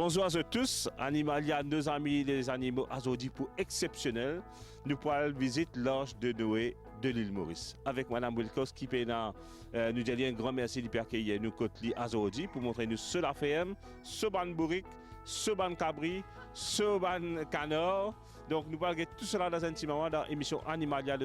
Bonjour à tous, Animalia, nos amis les animaux, aujourd'hui pour exceptionnel, nous pourrons visiter l'Arche de Noé de l'île Maurice. Avec Mme Wilcox qui peut nous dire un grand merci de accueillir nous côté aujourd'hui pour montrer nous ce la ferme, ce ban bourrique, ce ban cabri, ce ban canard. Donc nous parlons de tout cela dans un petit moment dans l'émission Animalia,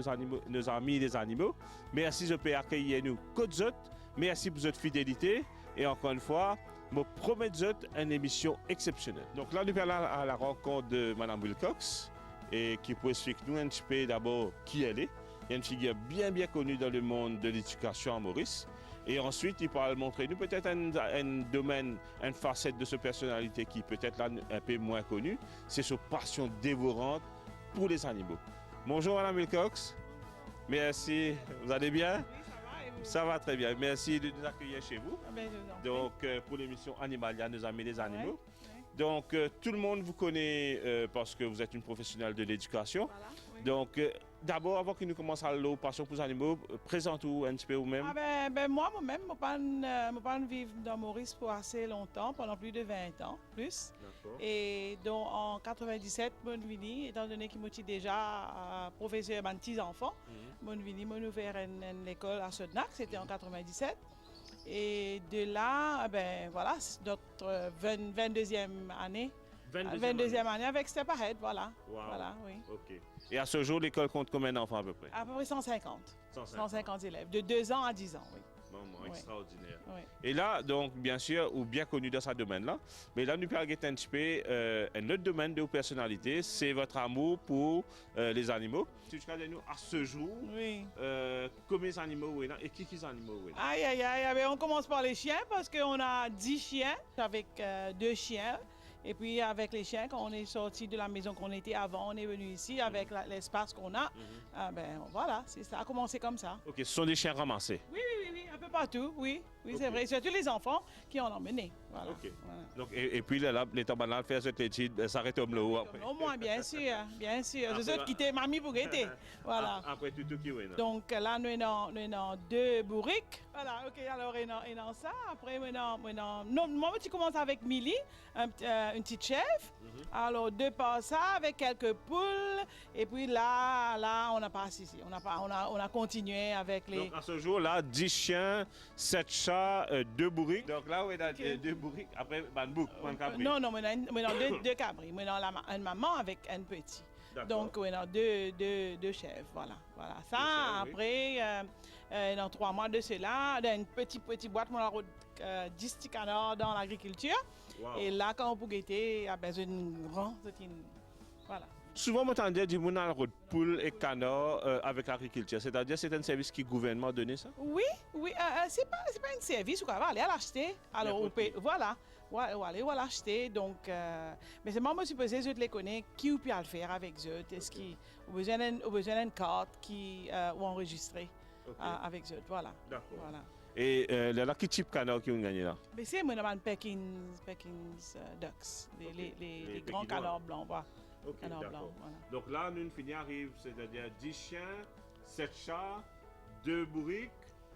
nos amis les animaux. Merci de accueillir nous côté autres. Merci pour votre fidélité et encore une fois, je promets une émission exceptionnelle. Donc là, nous allons à la rencontre de Mme Wilcox et qui peut expliquer nous un petit peu d'abord qui elle est. Il y a une figure bien connue dans le monde de l'éducation à Maurice. Et ensuite, il pourra montrer nous peut-être un domaine, une facette de sa personnalité qui peut-être là un peu moins connue. C'est sa passion dévorante pour les animaux. Bonjour Mme Wilcox. Merci. Vous allez bien? Ça va très bien. Merci de nous accueillir chez vous. Donc, pour l'émission Animalia, nos amis les animaux. Ouais. Donc, tout le monde vous connaît parce que vous êtes une professionnelle de l'éducation. Voilà, oui. Donc, d'abord, avant que nous commencions à l'eau, passion pour les animaux, présente-vous un petit peu vous-même. Moi-même, je pas vivre dans Maurice pour assez longtemps, pendant plus de 20 ans, plus. D'accord. Et donc, en 97, je suis venu, étant donné que je suis déjà professeur de mes petits-enfants, je suis venu ouvrir une école à Sodnac, c'était en 97. Et de là, voilà, c'est notre 22e année. 22e année avec Step Ahead, voilà. Wow. Voilà, oui. OK. Et à ce jour, l'école compte combien d'enfants à peu près? À peu près 150. 150. 150 élèves, de 2 ans à 10 ans, oui. Maman, Oui. extraordinaire. Oui. Et là, donc, bien sûr, ou bien connu dans ce domaine-là, mais là, nous parlons un petit peu un autre domaine de vos personnalités, c'est votre amour pour les animaux. Si tu regardes nous à ce jour, Oui. combien d'animaux vous avez et qui animaux vous avez? Aïe, on commence par les chiens parce qu'on a 10 chiens avec 2 chiens. Et puis avec les chiens, quand on est sorti de la maison qu'on était avant, on est venu ici avec l'espace qu'on a. Voilà, ça a commencé comme ça. OK, ce sont des chiens ramassés. Oui, un peu partout, oui. Oui, Ok. c'est vrai. Surtout les enfants qui ont emmené. Voilà. OK. Voilà. Donc, et puis là, l'état banal fait cette étude, s'arrête au haut après. Au moins, bien sûr. C'est Après, eux qui étaient mamie pour guetter. Voilà. Après tout qui est là. Donc là, nous avons 2 bourriques. Voilà, ok, alors nous avons ça. Après, moi, tu commences avec Millie, une petite chèvre. Alors, 2 par ça, avec quelques poules. Et puis là, on n'a pas assisté. On a continué avec les... Donc, à ce jour-là, 10 chiens, 7 chats, 2 bourriques. Donc là, on a 2 bourriques. Après, un bouc, un cabri. Non, nous avons 2 cabris. Nous avons une maman avec un petit. D'accord. Donc, nous avons 2 chèvres. Voilà. Ça, chèvres, oui. après, dans 3 mois de cela, dans une petite boîte, on a 10 petits canards dans l'agriculture. Wow. Et là, quand on peut guetter, a besoin d'une grande... Voilà. Souvent, on entend dire du monde de poules et canards avec l'agriculture. C'est-à-dire, c'est un service qui le gouvernement a donné ça? Oui, c'est pas un service, on va aller à l'acheter. Alors, on peut, voilà, on va aller l'acheter. Donc, mais c'est moi, je suis posé, je les connais, qui peut le faire avec eux. Est-ce qu'ils ont besoin d'une carte qui ou enregistrée avec eux, voilà. D'accord. Voilà. Et là, quel type de canard qui ont gagné là? Mais c'est moi, Pekins Ducks, les grands Pékinois. canards blancs, voilà. Ok, Canard d'accord. blanc, voilà. Donc là, nous, fini arrive, c'est-à-dire 10 chiens, 7 chats, 2 bourriques,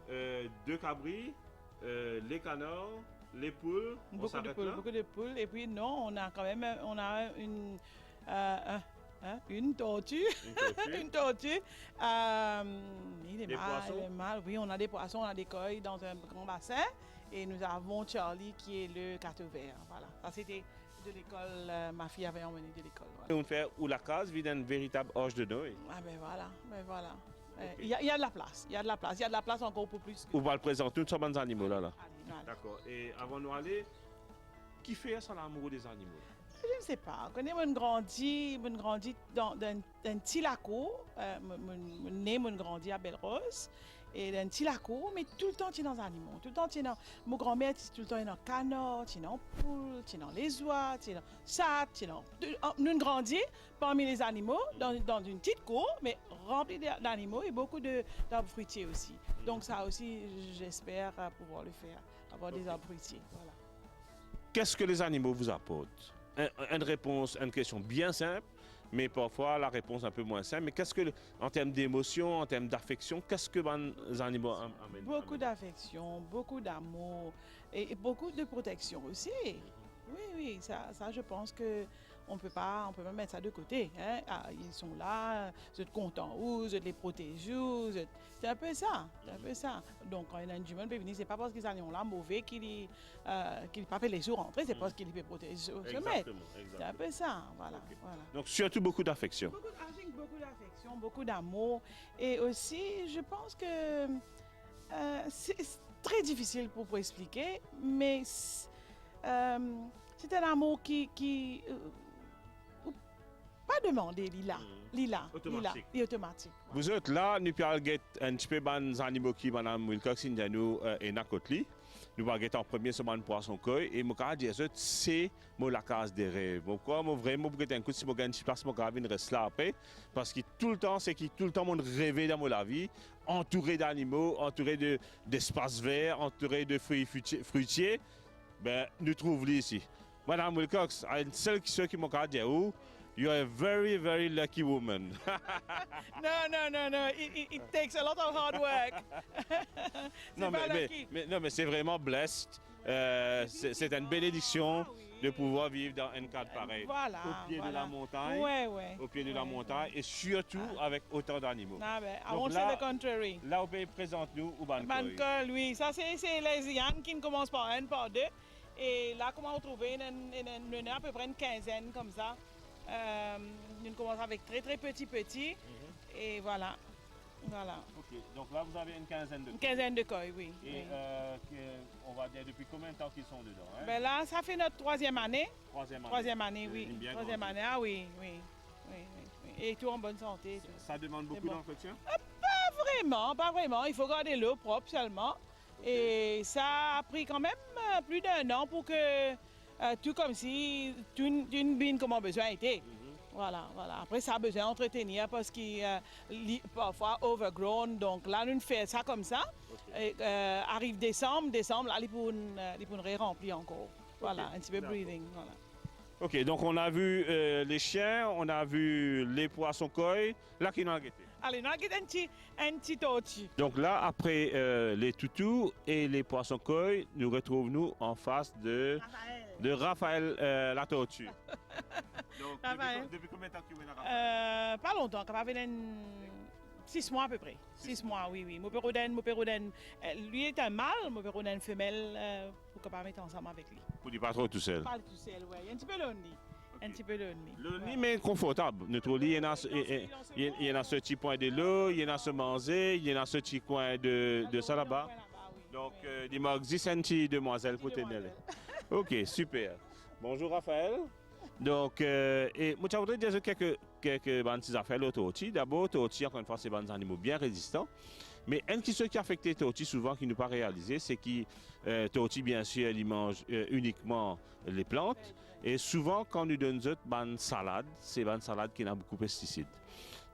2 cabris, les canards, les poules. On Beaucoup de s'arrête poules, là? beaucoup de poules. Et puis non, on a quand même une tortue. Une tortue. Une tortue. Il est Des poissons? il est mal. Oui, on a des poissons, on a des coilles dans un grand bassin. Et nous avons Charlie qui est le cateau vert. Voilà. Ça, c'était de l'école. Ma fille avait emmené de l'école. Voilà. On fait où la case vit d'une véritable Arche de Noé. Voilà. Il y a de la place. Il y a de la place encore pour plus. On va le présenter tous ces animaux là. Allez. D'accord. Et avant de nous aller, qui fait ça l'amour des animaux? Je ne sais pas. Quand on grandit dans un petit laco, on grandit à Belle-Rose, et dans un petit laco, mais tout le temps tu es dans les animaux. Tout le temps tu es dans... Mon grand-mère, tout le temps est dans canard, tu es dans poule, tu es dans les oies, tu es dans chat, tu es dans... Nous grandissons parmi les animaux, dans une petite cour, mais remplie d'animaux et beaucoup d'arbres fruitiers aussi. Donc ça aussi, j'espère pouvoir le faire, avoir des arbres fruitiers. Voilà. Qu'est-ce que les animaux vous apportent? Une réponse, une question bien simple, mais parfois la réponse un peu moins simple. Mais qu'est-ce que, en termes d'émotion, en termes d'affection, qu'est-ce que les animaux amènent? Beaucoup d'affection, beaucoup d'amour et beaucoup de protection aussi. Oui, ça, je pense que on peut pas mettre ça de côté. Hein. Ah, ils sont là, vous êtes contents où, vous êtes les protégés, c'est un peu ça, c'est un peu ça. Donc quand il y a un humain peut venir, c'est pas parce qu'ils sont là mauvais qu'il pas fait les jours rentrer, c'est parce qu'il peut protéger se mettre. Exactement, C'est un exactement. peu ça, voilà, Ok. voilà. Donc surtout beaucoup d'affection. Beaucoup d'affection, beaucoup d'amour. Et aussi, je pense que c'est très difficile pour expliquer, mais c'est un amour pas demandé, lila, Automatique. et automatique. Vous êtes là, nous parlons un petit peu des animaux qui, Madame Wilcox, nous et Nakotli. Nous parlons en premier sur mon poisson koi et mon cas dire c'est la case des rêves. Pourquoi moi vraiment pour un coup si moi gagne place mon cas reste là après parce que tout le temps c'est qui tout le temps mon rêvé dans la vie entouré d'animaux, entouré d'espaces verts, entouré de fruits fruitiers. Ben nous trouvons ici. Madame Wilcox, une seule question qui m'a dire où you're a very, very lucky woman. No. It takes a lot of hard work. Non, mais c'est vraiment blessed. C'est une bénédiction de pouvoir vivre dans un cadre pareil. Voilà. Au pied de la montagne. Ouais. Au pied de la montagne et surtout avec autant d'animaux. Ah ben, I Donc won't là- say the contrary. Là, on peut présenter-nous au Bancoy. Mancol, oui, ça c'est les Yann qui commencent par un, par deux. Et là, comment on trouve à peu près une quinzaine comme ça. On commence avec très petit. Et voilà. Ok, donc là, vous avez une quinzaine de Une quinzaine de coils, oui. Et oui. on va dire depuis combien de temps qu'ils sont dedans hein? Ben là, ça fait notre troisième année. Troisième année. Oui. Ils bien Troisième grandi. année, ah oui. Et tout en bonne santé. Tout. Ça demande beaucoup bon. d'entretien? Pas vraiment. Il faut garder l'eau propre seulement. Et ça a pris quand même plus d'un an pour que tout comme si une bine comme on besoin était. Voilà. Après, ça a besoin d'entretenir parce qu'il parfois overgrown. Donc là, nous faisons ça comme ça. Et, arrive décembre, là, il pourrait remplir encore. Voilà, un petit peu d'accord. breathing. Voilà. Ok, donc on a vu les chiens, on a vu les poissons koi, là qui nous a guetté. Allez, nous avons un petit tortue. Donc là, après les toutous et les poissons koi, nous retrouvons-nous en face de Raphaël la tortue. Donc, Raphaël. depuis combien de temps que vous êtes Raphaël? Pas longtemps, quand même 6 mois à peu près. 6 mois, oui. Mon péroden, lui est un mâle, mon péroden femelle, pour qu'on pas mettre ensemble avec lui. Vous dites pas trop tout seul. Pas tout seul, ouais. Il y a un petit peu lonely. Un petit peu lonely. Le lit, mais confortable. Notre lit, il y en a ce petit point de l'eau, il y en a ce manger, il y en a ce petit coin de ça là-bas. Donc, il m'a dit c'est une petite demoiselle pour tenir. Ok, super. Bonjour Raphaël. Donc, et moi, je voudrais dire quelques bonnes affaires là, tortilles. D'abord, tortilles, encore une fois, c'est des animaux bien résistants. Mais une question qui affecte les tortilles, souvent, qui ne pas réalisé, c'est que tortilles, bien sûr, ils mangent uniquement les plantes. Et souvent, quand nous donnons une salade, c'est une salade qui a beaucoup de pesticides.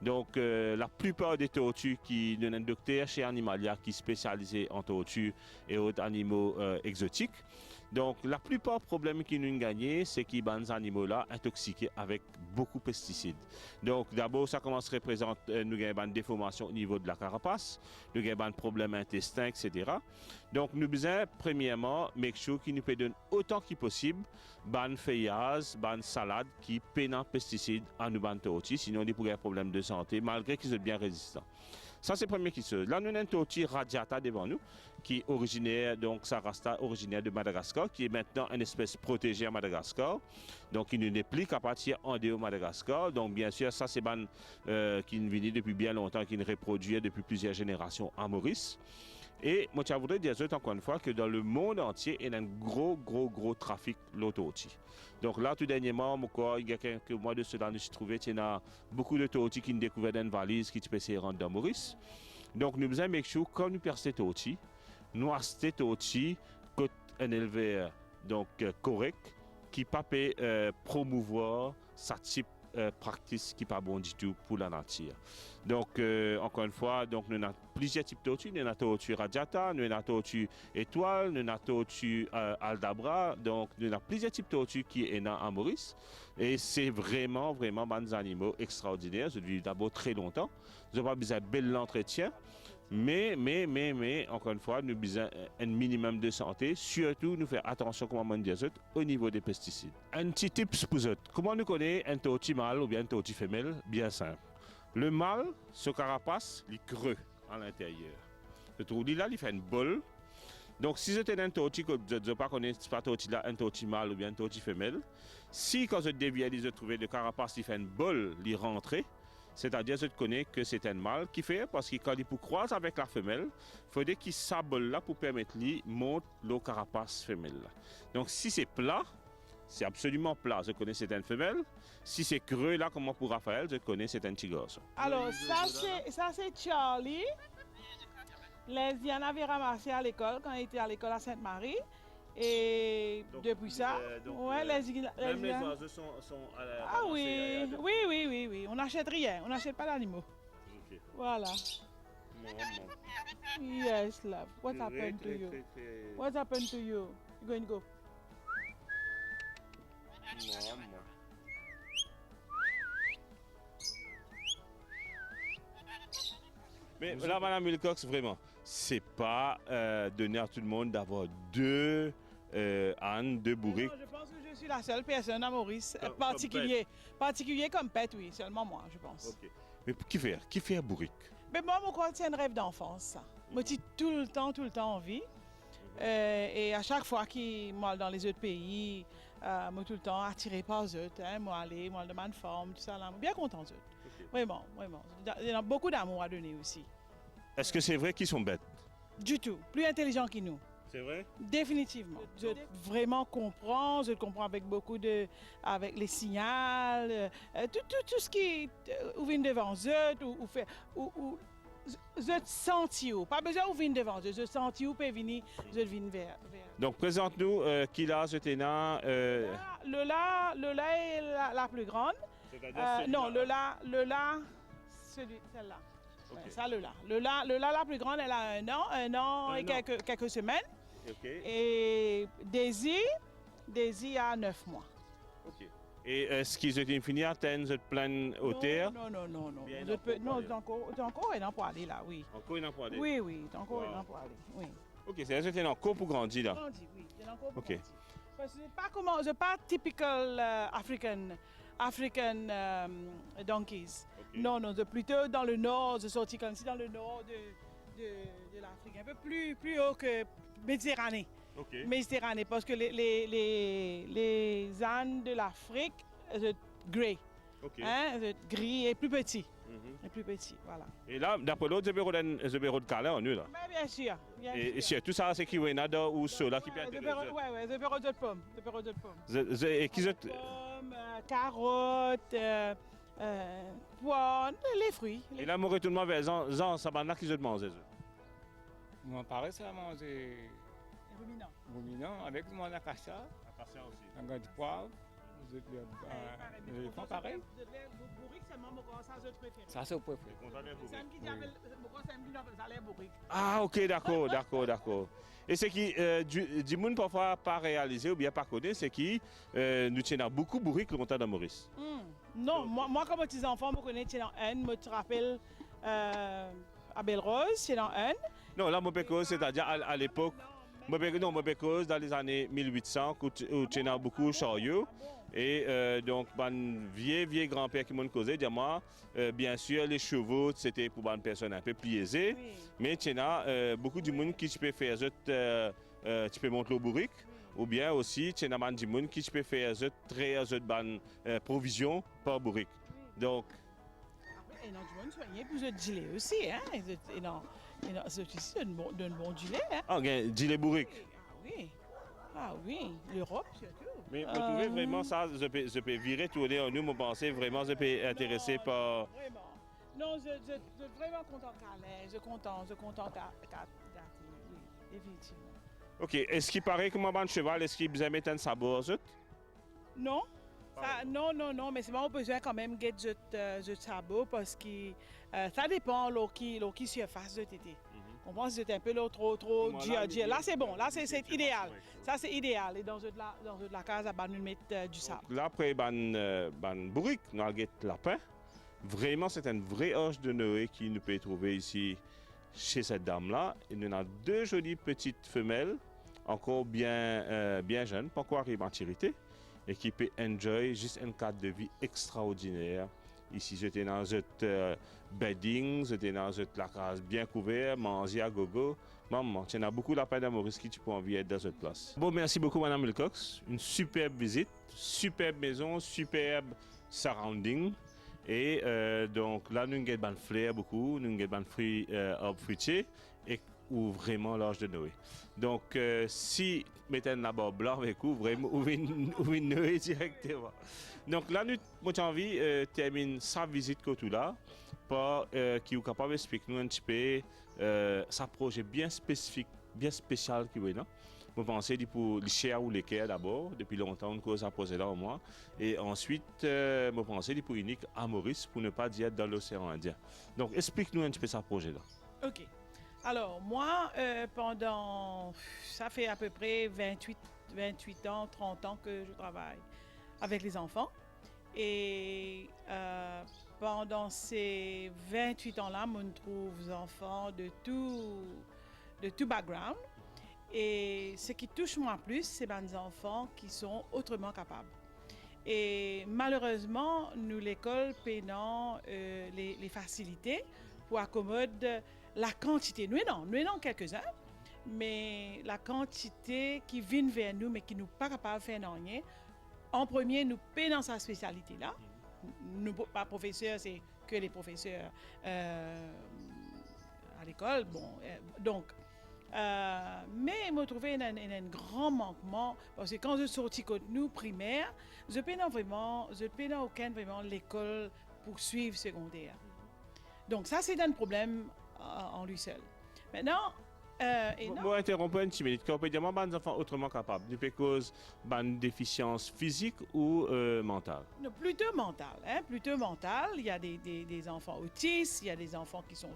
Donc, la plupart des tortues qui nous un docteur chez Animalia qui est spécialisé en tortues et autres animaux exotiques. Donc, la plupart des problèmes qui nous gagnent, c'est qu'ils sont des animaux-là intoxiqués avec beaucoup de pesticides. Donc, d'abord, ça commence à représenter nous avons une déformation au niveau de la carapace, nous avons un problème intestin, etc. Donc, nous besoin, premièrement, make sure qu'il nous peut donner autant que possible ban feuillage, ban salade qui pénant pesticides à nous ban tortilles, sinon on pourrait avoir un problème de santé, malgré qu'ils sont bien résistants. Ça, c'est la première question. Là, nous avons une tortue radiata devant nous, qui est originaire, donc ça reste originaire de Madagascar, qui est maintenant une espèce protégée à Madagascar. Donc, il n'est plus qu'à partir en dehors de Madagascar. Donc, bien sûr, ça, c'est ban qui vient depuis bien longtemps, qui reproduit depuis plusieurs générations à Maurice. Et moi, je voudrais dire encore une fois que dans le monde entier, il y a un gros trafic de tortilles. Donc là, tout dernièrement, il y a quelques mois de cela, nous trouvé qu'il y a beaucoup de tortilles qui nous découverent dans une valise qui peut se rendre dans Maurice. Donc nous devons make sure quand nous perdons ces tortilles, nous achetons ces tortilles que un éleveur donc correct qui peut promouvoir sa type practice qui n'est pas bon du tout pour la nature. Donc, encore une fois, donc, nous avons plusieurs types de tortues. Nous avons la tortue radiata, nous avons la tortue étoile, nous avons la tortue aldabra. Donc, nous avons plusieurs types de tortues qui sont à Maurice. Et c'est vraiment des animaux extraordinaires. Ils vivent d'abord très longtemps. Ils n'ont pas besoin de bel entretien. Mais, encore une fois, nous avons besoin un minimum de santé, surtout nous faire attention, comme on dit, au niveau des pesticides. Un petit tips pour vous. Comment nous connaissons un tortue mâle ou bien un tortue femelle? Bien simple. Le mâle, ce carapace, il est creux à l'intérieur. Le trou là, il fait une bolle. Donc, si vous avez un tortue, que je ne pas connaître pas tortue là, un tortue mâle ou bien un tortue femelle, si quand vous déviez, vous trouvez le carapace, il fait une bolle, il rentre. C'est-à-dire, je connais que c'est un mâle qui fait, parce que quand il peut croiser avec la femelle, il faudrait qu'il s'abole là pour permettre lui monter le carapace femelle. Là. Donc, si c'est plat, c'est absolument plat, je connais c'est une femelle. Si c'est creux là, comme pour Raphaël, je connais c'est un petit garçon. Alors, ça c'est Charlie. Lesbienne avait ramassé à l'école quand il était à l'école à Sainte-Marie. Et donc, depuis ça, même les oiseaux sont ah oui, oui. On n'achète rien, on n'achète pas d'animaux. Okay. Voilà. Yes, love. What happened to you? What happened to you? You're going to go. Mais là, Madame Wilcox, vraiment, c'est pas donné à tout le monde d'avoir deux ânes, deux bourriques. Je pense que je suis la seule personne à Maurice, particulier comme pet, oui, seulement moi, je pense. Okay. Mais qui fait un bourrique? Mais moi, mon quoi, c'est un rêve d'enfance, ça. Moi, j'ai tout le temps envie. Et à chaque fois qu'il moi dans les autres pays, moi tout le temps attiré par eux, hein, moi aller, moi de ma forme, tout ça là, bien content d'eux. Okay. Vraiment. Il y a beaucoup d'amour à donner aussi. Est-ce que c'est vrai qu'ils sont bêtes? Du tout, plus intelligents que nous. C'est vrai? Définitivement. Je vraiment comprends, je comprends avec les signaux, tout ce qui vient devant eux, ou je sens pas besoin de venir devant, je sens où peut venir, je viens vers. Donc présente-nous qui l'a ce ténant. Lola est la plus grande. Non, Lola, celle-là. Okay. Ça, Lola, la plus grande, elle a un an et quelques semaines. Okay. Et Daisy a 9 mois. Okay. Et est-ce qu'ils ont fini à atteindre cette pleine hauteur? Non. Encore un an pour aller là, oui. Encore un an pour aller? Oui, encore un an pour aller, oui. Ok, c'est encore pour grandir là? Grandir, oui, c'est encore pour grandir. Parce que c'est pas typical African donkeys. Okay. Non, c'est plutôt dans le nord, je sorti comme si dans le nord de l'Afrique, un peu plus haut que Méditerranée. Okay. Méditerranée, parce que les ânes de l'Afrique, c'est gris. Okay. Hein, gris et plus petit. Et plus petit, voilà. Et là, d'après l'autre, je vais recaler en eux là. Mais bien sûr. Et tout ça, c'est qui est là ou ceux-là qui peuvent être. Oui, je vais de pommes. Et qui sont. Pommes, carottes, poires, les fruits. Et là, moi, retournement vers Jean, ça va là qu'ils ont mangé. Moi, pareil, ça a mangé. Ruminant, avec moi la cacha. La cacha aussi. Un gars de poivre. Pareil. Ça, c'est au préféré. Ah, ok, d'accord. Et c'est qui, du monde parfois pas réalisé ou bien pas connu, c'est qui nous tient beaucoup bourrique le montant de Maurice. Non, moi comme petit enfant, je connais un, je te rappelle à Belle-Rose, c'est un. Non, là, mon pécose, c'est-à-dire à l'époque. Moi, dans les années 1800, où tu as beaucoup de chariots. Et donc, mon vieux grand-père qui m'a causé, moi, bien sûr, les chevaux, c'était pour une personne un peu plus aisée. Oui. Mais tu as beaucoup de monde qui peut faire, tu peux monter le bourrique. Oui. Ou bien aussi, tu as du monde qui peut faire très provision par bourrique. Oui. Donc. Et non, du monde soigné pour le gilet aussi, hein? Et non. C'est aussi un bon gilet. Hein? Ah, un gilet bourrique. Ah oui, l'Europe surtout. Mais vous trouvez vraiment ça, je peux virer tourner en nous, me penser vraiment, je peux intéresser par. Vraiment. Non, je suis vraiment content qu'elle je suis content oui, définitivement. Ok, est-ce qu'il paraît que mon cheval, est-ce qu'il besoin de mettre un sabot? Non. Non, mais c'est vraiment besoin quand même de sabot parce que ça dépend de qui surface de tété. On pense que c'est un peu trop dur. Là c'est bon, là c'est idéal. Ça c'est idéal et dans la case à nous mettre du sable. Là après bourrique, nous avons lapin. Vraiment c'est un vrai orge de Noé qui nous peut trouver ici chez cette dame-là. Et nous avons deux jolies petites femelles, encore bien jeunes, pas encore arrivées à maturité, et qui peuvent enjoy juste un cadre de vie extraordinaire. Ici, j'étais dans un bedding, j'étais dans la case bien couverte, manger à gogo. Maman, tu as beaucoup la peine à Maurice qui tu peux envie être dans cette place. Bon, merci beaucoup, Madame Wilcox. Une superbe visite, superbe maison, superbe surrounding. Et donc là, nous avons des fleurs beaucoup, nous avons des fruits arbres fruitiers et ou vraiment l'âge de Noé. Donc, si mettez un barbe blanc avec vous, vraiment, ou une Noé directement. Donc là, nous avons envie de terminer sa visite côté là, par qui est capable d'expliquer nous un petit peu sa projet bien spécifique, bien spécial qui est là. Je pense pour les chairs ou les quais d'abord, depuis longtemps, que ça posé là au moins. Et ensuite, je pense pour unique à Maurice, pour ne pas dire dans l'océan Indien. Donc, explique-nous un petit peu ce projet-là. OK. Alors, moi, ça fait à peu près 28 ans, 30 ans que je travaille avec les enfants. Et pendant ces 28 ans-là, on trouve des enfants de tout background. Et ce qui touche moi plus, c'est les enfants qui sont autrement capables. Et malheureusement, nous, l'école, peinons les facilités pour accommoder la quantité. Nous avons quelques-uns, mais la quantité qui vient vers nous, mais qui ne sont pas capables de faire rien. En premier, nous peinons sa spécialité-là. Nous, pas professeurs, c'est que les professeurs à l'école. Bon, donc, mais je trouvé un grand manquement parce que quand je sortis de nous primaire, je peine aucun vraiment l'école pour suivre secondaire. Donc ça c'est un problème en lui seul. Maintenant, moi interrompre une petite minute. Quand on peut dire que les enfants autrement capables, du cause d'une déficience physique ou mentale? Non, plutôt mentale. Plutôt mentale. Il y a des enfants autistes, il y a des enfants qui sont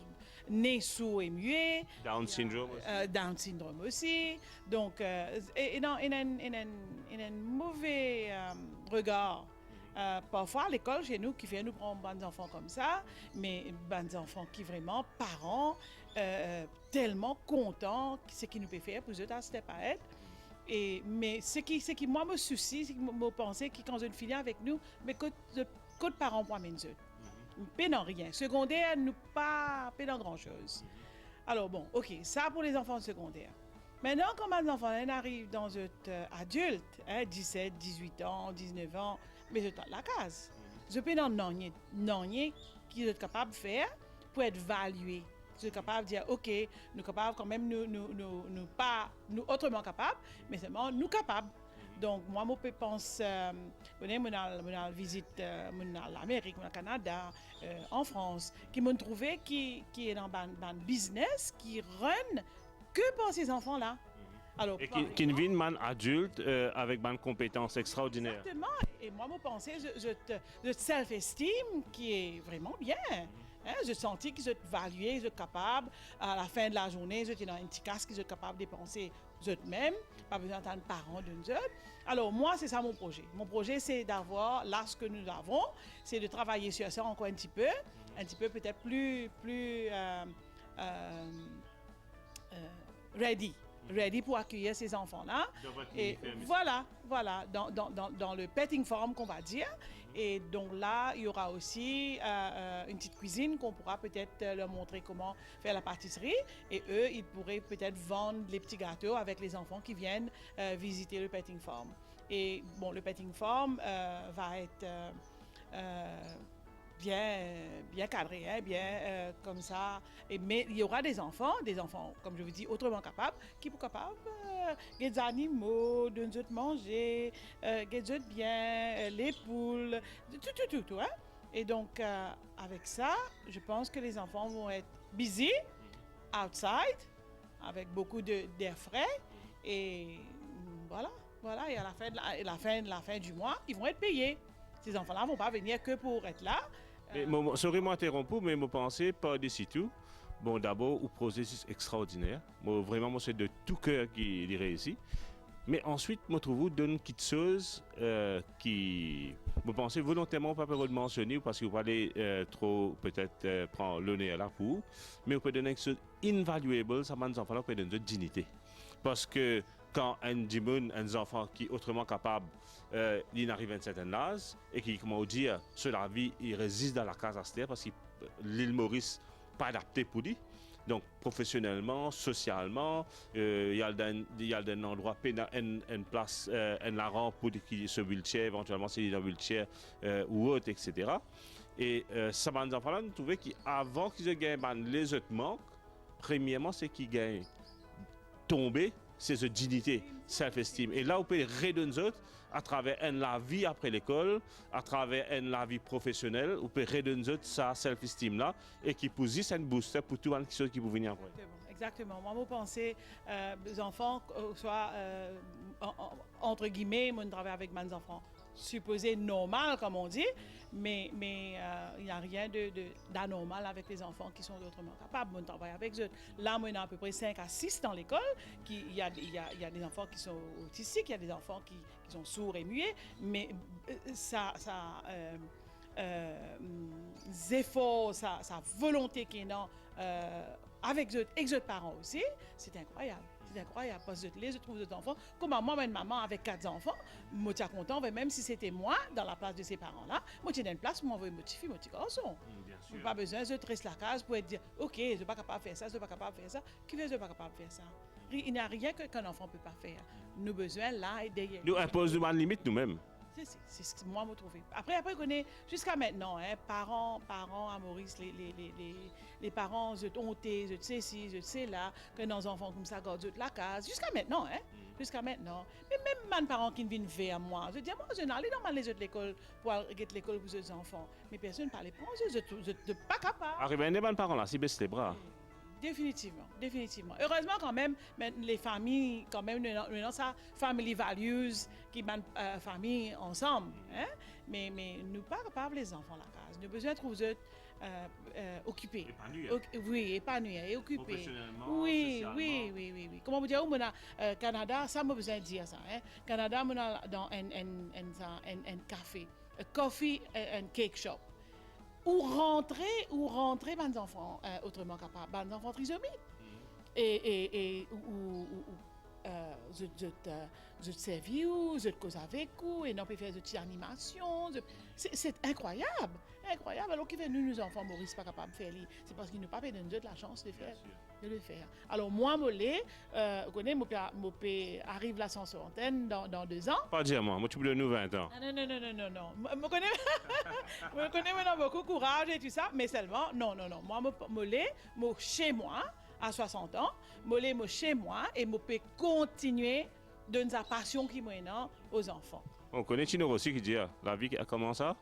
nés sourds et muets. Down syndrome aussi. Down syndrome aussi. Donc, il a un mauvais regard. Parfois, à l'école, chez nous, qui fait nous prendre des enfants comme ça, mais des enfants qui vraiment, parents, tellement contents de ce qu'ils nous peuvent faire pour eux, c'était pas être. Mais ce qui moi me soucie, c'est que je pensais que quand une fille avec nous, mais que parents pour amener eux. Pas dans rien. Secondaire, nous pas dans grand chose. Alors bon, ok, ça pour les enfants secondaires. Maintenant, quand mes enfants arrivent dans un adulte, 17, 18 ans, 19 ans, mais je suis la case. Je peux dans rien qui est capable de faire pour être évalué. Je suis capable de dire, OK, nous sommes capables quand même, nous pas nous autrement capables, mais seulement nous capables. Donc, moi, je pense, je visite l'Amérique, le Canada, en France, qui m'ont trouvé qui est dans un business qui run que pour ces enfants-là. Alors, et qui vient man adulte avec des compétences extraordinaires. Exactement. Et moi, je pensais, je self-esteem qui est vraiment bien. Je sentis que je suis évalué, je suis capable, à la fin de la journée, je suis dans un petit casque, je suis capable de dépenser eux-mêmes, pas besoin d'un parent d'une autre. Alors moi, c'est ça mon projet. Mon projet, c'est d'avoir, là, ce que nous avons, c'est de travailler sur ça encore un petit peu peut-être plus ready pour accueillir ces enfants-là. Et voilà, dans le petting farm qu'on va dire. Et donc là, il y aura aussi une petite cuisine qu'on pourra peut-être leur montrer comment faire la pâtisserie. Et eux, ils pourraient peut-être vendre les petits gâteaux avec les enfants qui viennent visiter le petting farm. Et bon, le petting farm va être bien cadré, comme ça. Mais il y aura des enfants, comme je vous dis, autrement capables, qui sont capables des animaux, de nous manger, de bien, les poules, tout. Hein? Et donc, avec ça, je pense que les enfants vont être busy, outside, avec beaucoup d'air frais. Et voilà. Et à la fin du mois, ils vont être payés. Ces enfants-là ne vont pas venir que pour être là. Sorry, moi interrompu, mais je pensais pas d'ici tout. Bon, d'abord, un processus extraordinaire. Vraiment, c'est de tout cœur qu'il réussit. Mais ensuite, je trouve d'une petite chose qui, vous pensez volontairement pas de mentionner parce que vous allez trop peut-être prendre le nez à la peau, mais vous pouvez donner quelque chose invaluable, ça m'a des enfants là, vous pouvez donner de dignité. Parce que quand un enfant qui est autrement capable, il arrive à un certain âge et qui, comment dire, sur la vie, il résiste dans la case à terre parce que l'île Maurice n'est pas adapté pour lui. Donc, professionnellement, socialement, il y a un endroit, une place, un larron pour qui ce wheelchair, éventuellement, c'est un wheelchair ou autre, etc. Et ça m'a dit, enfants-là, nous trouvons qu'avant qu'ils gagnent les autres manques, premièrement, c'est qu'ils gagnent tomber, c'est cette dignité, self-esteem. Et là, on peut redonner autres à travers la vie après l'école, à travers la vie professionnelle, on peut redonner autres ça self-esteem là et qui positionne un booster pour tout le monde qui peut venir après. Exactement. Moi, je pense les enfants, soit entre guillemets, moi, je travaille avec mes enfants supposés normal, comme on dit, mais il n'y a rien d'anormal avec les enfants qui sont autrement capables. On travaille avec eux. Là, on a à peu près 5 à 6 dans l'école. Il y a des enfants qui sont autistiques, il y a des enfants qui sont sourds et muets, mais efforts, sa volonté qui est là, avec les parents aussi, c'est incroyable. C'est incroyable parce que les autres enfants, comme moi, ma maman avec 4 enfants, je suis content, même si c'était moi dans la place de ces parents-là, moi j'ai une place pour m'envoyer mon petit garçon. Je n'ai pas besoin de rester la case pour dire ok, je ne suis pas capable de faire ça, je ne suis pas capable de faire ça. Qui veut je ne suis pas capable de faire ça? Il n'y a rien qu'un enfant ne peut pas faire. Nous avons besoin là et derrière. Nous imposons une limite nous-mêmes. C'est ce que moi je trouve. Après, on connaît jusqu'à maintenant, parents à Maurice, les parents, je honté, je sais ci, je sais là, que nos enfants comme ça gardent la case. Jusqu'à maintenant, jusqu'à maintenant. Mais même mes parents qui viennent vers moi, je dis, moi, je n'allais dans les autres l'école pour aller à l'école pour les enfants. Mais personne ne parlait pas, je ne suis pas capable. Arrive à des parents là, si baisse les bras. Définitivement, définitivement. Heureusement quand même, les familles, quand même, nous avons ça, family values, qui mènent famille ensemble. Mais nous pas capables les enfants la case. Nous avons besoin de trouver occupés. Oui, épanouis et occupés. Professionnellement, oui, socialement. oui. Comment vous dire, on a Canada, ça m'a besoin de dire ça. Canada, on a dans un café, un coffee and cake shop. Ou rentrer mes enfants autrement capables, mes enfants trisomiques. Et je servis ou je cause avec vous et non peut faire des petites animations. C'est incroyable. Alors qui fait nous enfants Maurice pas capable de faire c'est parce qu'ils n'ont pas donné de la chance de le faire. Alors moi vous connaissez mon père arrive là sans antenne dans 2 ans. Pas dire moi tu peux de 20 ans. Non. Je connais maintenant beaucoup courage et tout ça, mais seulement non. Moi chez moi à 60 ans, moi chez moi et je peux continuer de donner sa passion qui m'a aux enfants. On connaît Tino aussi qui dit la vie commence à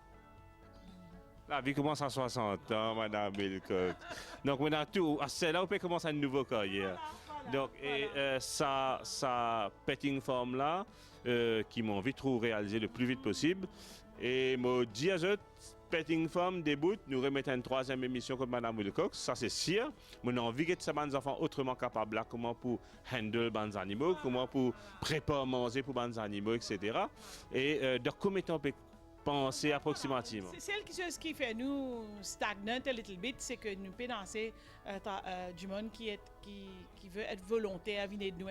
La vie commence à 60 ans, Madame Belcock. Donc, on a tout. C'est là où on peut commencer une nouvelle carrière. Donc, ça petting forme là, qui m'ont envie de réaliser le plus vite possible. Et me dis à eux, petting forme débute, nous remettons une 3e émission comme Madame Wilcox, ça c'est sûr. On a envie que ces enfants autrement capables là, comment pour handle les animaux, comment pour préparer manger pour les animaux, etc. Et de combien de temps on peut penser approximativement? C'est ce qui fait nous stagnant un little bit, c'est que nous pouvons danser du monde qui veut être volontaire, venir de nous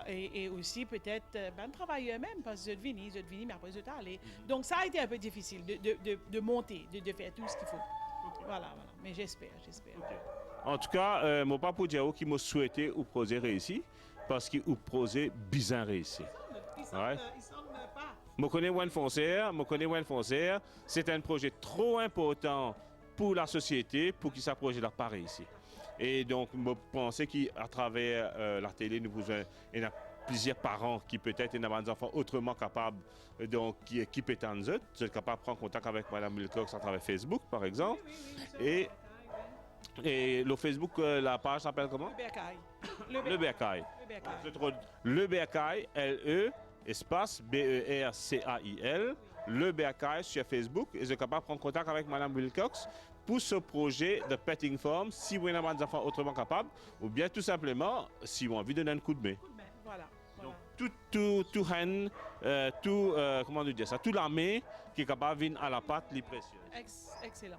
et aussi peut-être travailler eux-mêmes parce que je viens, mais après je aller. Donc ça a été un peu difficile de monter, de faire tout ce qu'il faut. Okay. Voilà. Mais j'espère. Okay. En tout cas, mon papa dire qui m'a souhaité ou projet réussi parce qu'il ou projet bizarre réussi. Il semble pas. Je connais Wayne Foncer, c'est un projet trop important pour la société pour que ce projet-là pareil ici. Et donc, je pense qu'à travers la télé, il y a plusieurs parents qui peut-être ont des enfants autrement capables, donc qui peut être en eux, capables de prendre contact avec Mme Wilcox à travers Facebook, par exemple. Oui, et le Facebook, la page s'appelle comment? Le Bercail. Le Bercail, L-E, espace B-E-R-C-A-I-L, le Bercail sur Facebook, et je suis capable de prendre contact avec Mme Wilcox pour ce projet de petting farm, si vous avez des enfants autrement capables, ou bien tout simplement, si vous avez envie de donner un coup de main. Voilà. Donc, tout hen, comment nous dire ça, tout l'armée qui est capable de venir à la pâte, les précieuses. Excellent,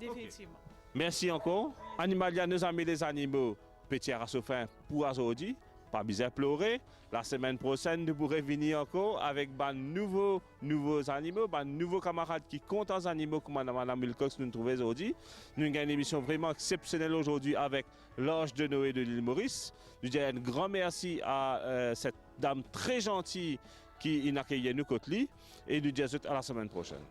oui, définitivement. Merci encore. Animalia, nos amis les animaux, petit à fin pour aujourd'hui. Pas besoin de pleurer. La semaine prochaine, nous pourrons venir encore avec de nouveaux animaux, de nouveaux camarades qui comptent en animaux comme Mme Wilcox nous trouvons aujourd'hui. Nous avons une émission vraiment exceptionnelle aujourd'hui avec l'Arche de Noé de l'île Maurice. Nous disons un grand merci à cette dame très gentille qui nous accueille nous côté. Et nous disons à la semaine prochaine.